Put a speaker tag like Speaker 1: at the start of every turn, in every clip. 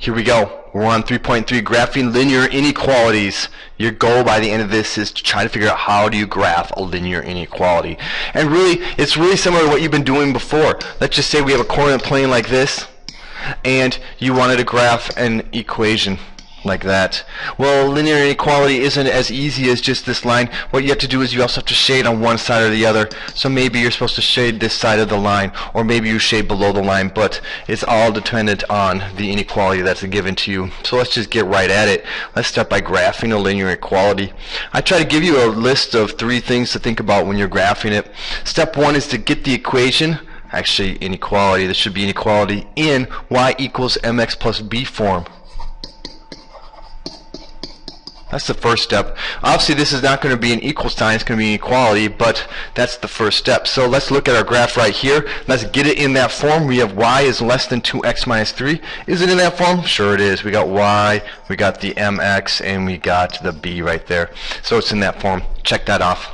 Speaker 1: Here we go. We're on 3.3, graphing linear inequalities. Your goal by the end of this is to try to figure out how do you graph a linear inequality. And really, it's really similar to what you've been doing before. Let's just say we have a coordinate plane like this, and you wanted to graph an equation like that. Well, linear inequality isn't as easy as just this line. What you have to do is you also have to shade on one side or the other. So maybe you're supposed to shade this side of the line, or maybe you shade below the line, but it's all dependent on the inequality that's given to you. So let's just get right at it. Let's start by graphing a linear inequality. I try to give you a list of 3 things to think about when you're graphing it. Step 1 is to get the equation. Actually, inequality. This should be inequality in y equals mx plus b form. That's the first step. Obviously, this is not going to be an equal sign. It's going to be an equality, but that's the first step. So let's look at our graph right here. Let's get it in that form. We have y is less than 2x minus 3. Is it in that form? Sure it is. We got y, we got the mx, and we got the b right there. So it's in that form. Check that off.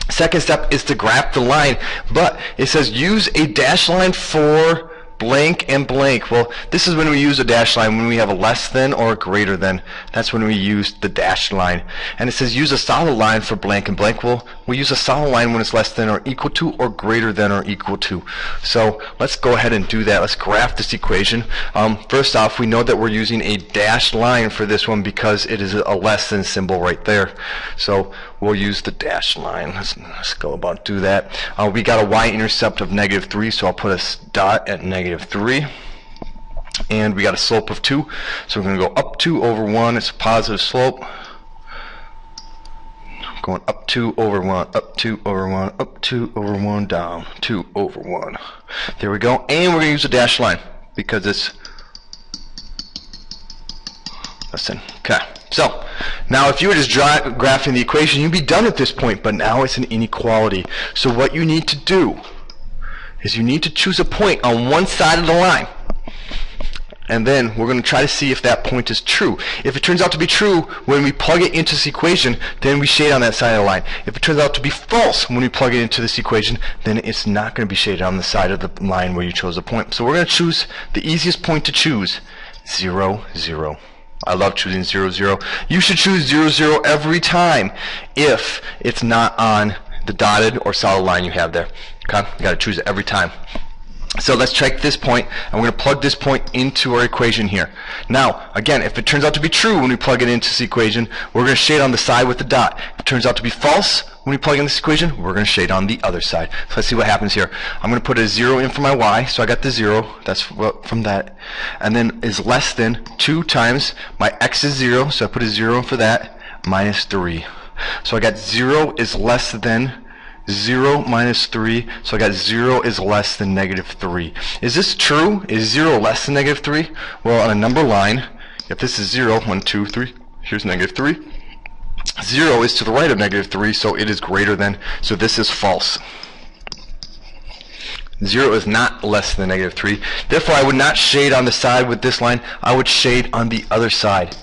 Speaker 1: Second step is to graph the line, but it says use a dashed line for blank and blank. Well, this is when we use a dashed line when we have a less than or a greater than. That's when we use the dashed line. And it says use a solid line for blank and blank. Well, we use a solid line when it's less than or equal to or greater than or equal to. So let's go ahead and do that. Let's graph this equation. First off, we know that we're using a dashed line for this one because it is a less than symbol right there. So we'll use the dashed line. Let's go about do that. We got a y-intercept of -3, so I'll put a dot at -3. And we got a slope of 2, so we're going to go up 2 over 1. It's a positive slope. Going up 2 over 1, up 2 over 1, up 2 over 1, down 2 over 1. There we go. And we're going to use a dashed line because it's listen. Okay. So now if you were just graphing the equation, you'd be done at this point, but now it's an inequality. So what you need to do is you need to choose a point on one side of the line. And then we're going to try to see if that point is true. If it turns out to be true, when we plug it into this equation, then we shade on that side of the line. If it turns out to be false when we plug it into this equation, then it's not going to be shaded on the side of the line where you chose a point. So we're going to choose the easiest point to choose, 0, 0. I love choosing 0, 0. You should choose 0, 0 every time if it's not on the dotted or solid line you have there. Okay? You got to choose it every time. So let's check this point, and we're going to plug this point into our equation here. Now, again, if it turns out to be true when we plug it into this equation, we're going to shade on the side with the dot. If it turns out to be false when we plug in this equation, we're going to shade on the other side. So let's see what happens here. I'm going to put a 0 in for my y, so I got the 0. That's from that. And then is less than 2 times my x is 0, so I put a 0 in for that, minus 3. So I got 0 is less than 0 minus 3, so I got 0 is less than -3. Is this true? Is 0 less than -3? Well, on a number line, if this is 0, 1, 2, 3, here's -3. 0 is to the right of -3, so it is greater than, so this is false. 0 is not less than -3. Therefore, I would not shade on the side with this line. I would shade on the other side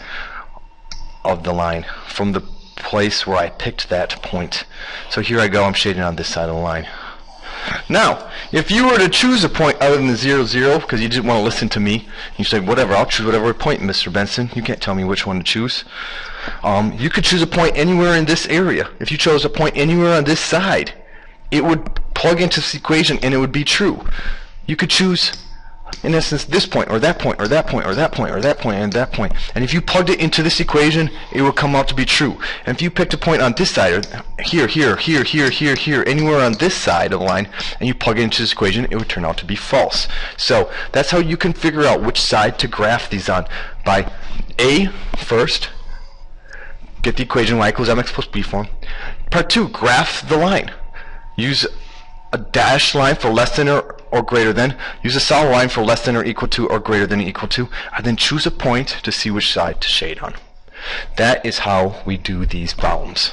Speaker 1: of the line from the place where I picked that point. So here I go, I'm shading on this side of the line. Now, if you were to choose a point other than the 0, 0, because you didn't want to listen to me, you say, whatever, I'll choose whatever point, Mr. Benson. You can't tell me which one to choose. You could choose a point anywhere in this area. If you chose a point anywhere on this side, it would plug into this equation and it would be true. You could choose, in essence, this point, or that point, or that point, or that point, or that point, and that point. And if you plugged it into this equation, it would come out to be true. And if you picked a point on this side, or here, here, here, here, here, here, anywhere on this side of the line, and you plug it into this equation, it would turn out to be false. So that's how you can figure out which side to graph these on. By A, first, get the equation y equals mx plus b form. Part 2, graph the line. Use a dashed line for less than or greater than. Use a solid line for less than or equal to or greater than or equal to. And then choose a point to see which side to shade on. That is how we do these problems.